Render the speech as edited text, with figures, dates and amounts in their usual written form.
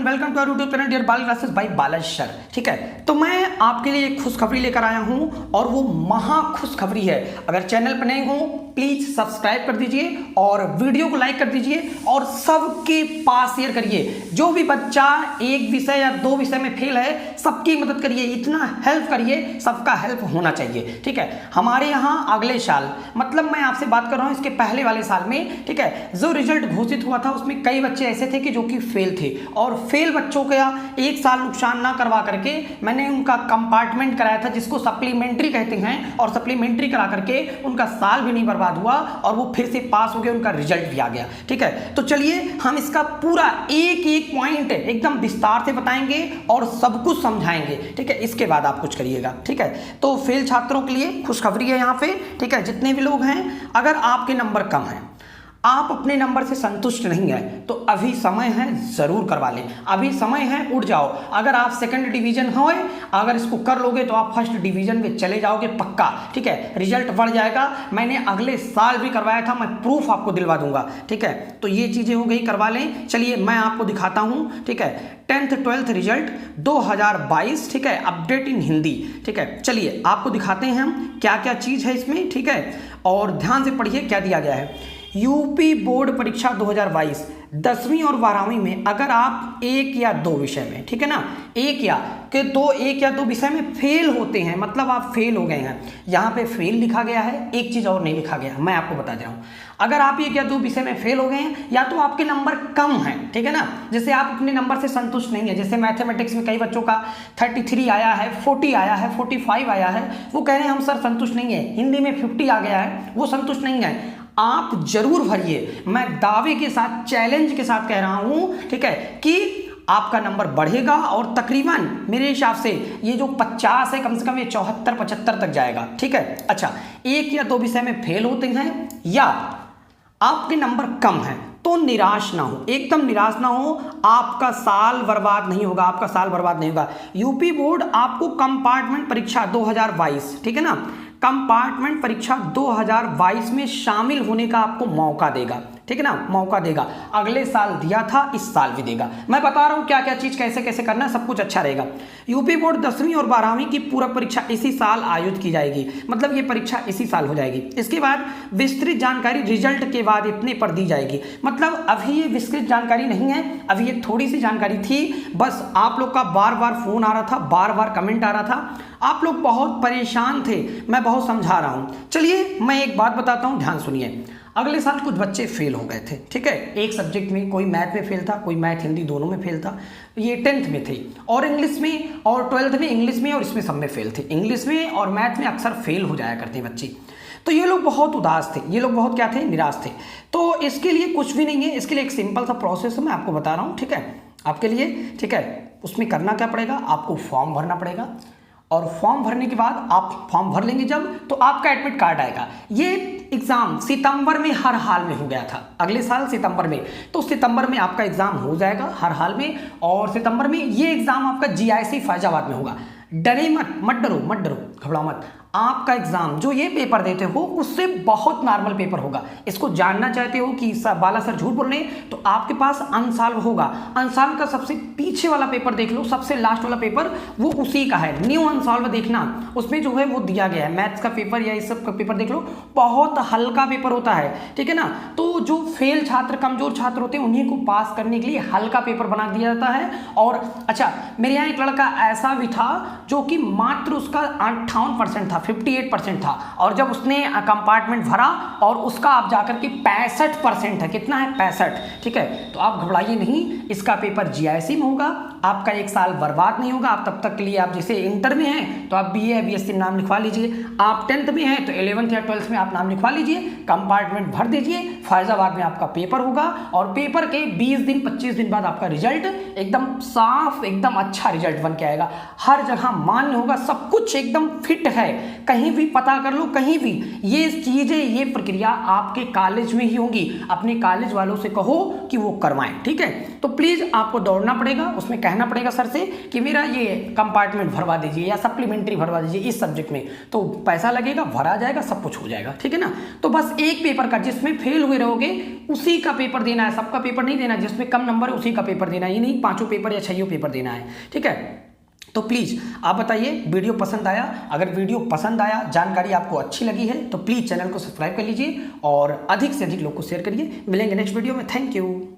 Welcome to our YouTube channel dear Bal classes by Balaj sir. ठीक है, तो मैं आपके लिए एक खुशखबरी लेकर आया हूं और वो महा खुशखबरी है। अगर चैनल पर नए हो प्लीज सब्सक्राइब कर दीजिए और वीडियो को लाइक कर दीजिए और सबके पास शेयर करिए। जो भी बच्चा एक विषय या दो विषय में फेल है सबकी मदद करिए, इतना हेल्प करिए, सबका हेल्प होना चाहिए। ठीक है, हमारे यहाँ अगले साल, मतलब मैं आपसे बात कर रहा हूँ इसके पहले वाले साल में, ठीक है, जो रिजल्ट घोषित हुआ था उसमें कई बच्चे ऐसे थे कि जो कि फेल थे और फेल बच्चों का एक साल नुकसान ना करवा करके मैंने उनका कंपार्टमेंट कराया था, जिसको सप्लीमेंट्री कहते हैं, और सप्लीमेंट्री करा करके उनका साल भी नहीं बर्बाद हुआ और वो फिर से पास हो गए, उनका रिजल्ट भी आ गया। ठीक है, तो चलिए हम इसका पूरा एक एक पॉइंट एकदम विस्तार से बताएंगे और सब कुछ समझाएंगे। ठीक है, इसके बाद आप कुछ करिएगा। ठीक है, तो फेल छात्रों के लिए खुशखबरी है यहाँ पे। ठीक है, जितने भी लोग हैं, अगर आपके नंबर कम हैं, आप अपने नंबर से संतुष्ट नहीं है तो अभी समय है, जरूर करवा लें। अभी समय है, उठ जाओ। अगर आप सेकंड डिवीजन हो, अगर इसको कर लोगे तो आप फर्स्ट डिवीजन में चले जाओगे पक्का। ठीक है, रिजल्ट बढ़ जाएगा। मैंने अगले साल भी करवाया था, मैं प्रूफ आपको दिलवा दूंगा। ठीक है, तो ये चीजें हो गई, करवा लें। चलिए मैं आपको दिखाता हूं। ठीक है, 10th 12th रिजल्ट 2022। ठीक है, अपडेट इन हिंदी। ठीक है, चलिए आपको दिखाते हैं हम क्या क्या चीज है इसमें। ठीक है, और ध्यान से पढ़िए क्या दिया गया है। यूपी बोर्ड परीक्षा 2022 10वीं और 12वीं में अगर आप एक या दो विषय में, ठीक है ना, एक या दो विषय में फेल होते हैं, मतलब आप फेल हो गए हैं। यहाँ पे फेल लिखा गया है, एक चीज और नहीं लिखा गया, मैं आपको बता दे रहा हूँ। अगर आप एक या दो विषय में फेल हो गए हैं या तो आपके नंबर कम हैं, ठीक है ना, जैसे आप अपने नंबर से संतुष्ट नहीं है। जैसे मैथमेटिक्स में कई बच्चों का 33 आया है, 40 आया है, 45 आया है, वो कह रहे हैं हम सर संतुष्ट नहीं है। हिंदी में 50 आ गया है, वो संतुष्ट नहीं है। आप जरूर भरिए, मैं दावे के साथ, चैलेंज के साथ कह रहा हूं, ठीक है, कि आपका नंबर बढ़ेगा और तकरीबन मेरे हिसाब से ये जो 50 है, कम से कम ये 74-75 तक जाएगा। ठीक है, अच्छा, एक या दो विषय में फेल होते हैं या आपके नंबर कम है तो निराश ना हो, एकदम निराश ना हो। आपका साल बर्बाद नहीं होगा, आपका साल बर्बाद नहीं होगा। यूपी बोर्ड आपको कंपार्टमेंट परीक्षा 2022, ठीक है ना, कंपार्टमेंट परीक्षा 2022 में शामिल होने का आपको मौका देगा। ठीक है ना, मौका देगा। अगले साल दिया था, इस साल भी देगा। मैं बता रहा हूं क्या क्या चीज कैसे कैसे करना है, सब कुछ अच्छा रहेगा। यूपी बोर्ड 10वीं और 12वीं की पूरक परीक्षा इसी साल आयोजित की जाएगी, मतलब ये परीक्षा इसी साल हो जाएगी। इसके बाद विस्तृत जानकारी रिजल्ट के बाद इतने पर दी जाएगी, मतलब अभी ये विस्तृत जानकारी नहीं है, अभी ये थोड़ी सी जानकारी थी। बस आप लोग का बार बार फोन आ रहा था, बार बार कमेंट आ रहा था, आप लोग बहुत परेशान थे, मैं बहुत समझा रहा हूं। चलिए मैं एक बात बताता हूं, ध्यान सुनिए। अगले साल कुछ बच्चे फेल हो गए थे, ठीक है, एक सब्जेक्ट में, कोई मैथ में फेल था, कोई मैथ हिंदी दोनों में फेल था। ये 10th में थे, और इंग्लिश में और 12th में, इंग्लिश में और इसमें सब में फेल थे। इंग्लिश में और मैथ में अक्सर फेल हो जाया करते बच्चे। तो ये लोग बहुत उदास थे, ये लोग बहुत क्या थे, निराश थे। तो इसके लिए कुछ भी नहीं है, इसके लिए एक सिंपल सा प्रोसेस है, मैं आपको बता रहा हूँ। ठीक है, आपके लिए, ठीक है, उसमें करना क्या पड़ेगा, आपको फॉर्म भरना पड़ेगा, और फॉर्म भरने के बाद आप फॉर्म भर लेंगे जब, तो आपका एडमिट कार्ड आएगा। ये एग्जाम सितंबर में हर हाल में हो गया था, अगले साल सितंबर में, तो सितंबर में आपका एग्जाम हो जाएगा हर हाल में। और सितंबर में ये एग्जाम आपका जीआईसी फैजाबाद में होगा। डरे मत, मत डरो, घबराओ मत। आपका एग्जाम जो ये पेपर देते हो उससे बहुत नॉर्मल पेपर होगा। इसको जानना चाहते हो कि बाला सर झूठ बोल रहे हैं, तो आपके पास अनसॉल्व होगा। अनसॉल्व का सबसे पीछे वाला पेपर देख लो, सबसे लास्ट वाला पेपर, वो उसी का है। न्यू अनसॉल्व देखना, उसमें जो है वो दिया गया है। मैथ्स का पेपर या इस सब का पेपर देख लो, बहुत हल्का पेपर होता है। ठीक है ना, तो जो फेल छात्र, कमजोर छात्र होते हैं, उन्हीं को पास करने के लिए हल्का पेपर बना दिया जाता है। और अच्छा, मेरे यहाँ एक लड़का ऐसा भी था जो कि मात्र उसका 58% था, 58% था, और जब उसने कंपार्टमेंट भरा और उसका आप जाकर के 65% है। कितना है, 65। ठीक है, तो आप घबराइए नहीं, इसका पेपर जीआईसी में होगा। आपका एक साल बर्बाद नहीं होगा। आप तब तक के लिए, आप जैसे इंटर में हैं तो आप बीए बीएससी नाम लिखवा लीजिए, आप 10th में हैं तो 11th या 12th में आप नाम लिखवा लीजिए, कंपार्टमेंट भर दीजिए। फैजाबाद में आपका पेपर होगा और पेपर के 20 दिन 25 दिन बाद आपका रिजल्ट एकदम साफ, एकदम अच्छा रिजल्ट बन के आएगा। हर जगह मान्य होगा, सब कुछ एकदम फिट है, कहीं भी पता कर लो, कहीं भी ये चीजें, ये प्रक्रिया आपके कॉलेज में ही होगी। अपने कॉलेज वालों से कहो कि वो करवाएं, ठीक है। तो प्लीज आपको दौड़ना पड़ेगा, उसमें कहना पड़ेगा सर से कि मेरा ये कंपार्टमेंट भरवा दीजिए या सप्लीमेंट्री भरवा दीजिए इस सब्जेक्ट में, तो पैसा लगेगा, भरा जाएगा, सब कुछ हो जाएगा, ठीक है ना। तो बस एक पेपर का जिसमें फेल हुए रहोगे उसी का पेपर देना है, सबका पेपर नहीं देना, जिसमें कम नंबर है उसी का पेपर देना है, ये नहीं 5 पेपर या 6 पेपर देना है, ठीक है। तो प्लीज़ आप बताइए वीडियो पसंद आया? अगर वीडियो पसंद आया, जानकारी आपको अच्छी लगी है तो प्लीज़ चैनल को सब्सक्राइब कर लीजिए और अधिक से अधिक लोग को शेयर करिए। मिलेंगे नेक्स्ट वीडियो में। Thank you.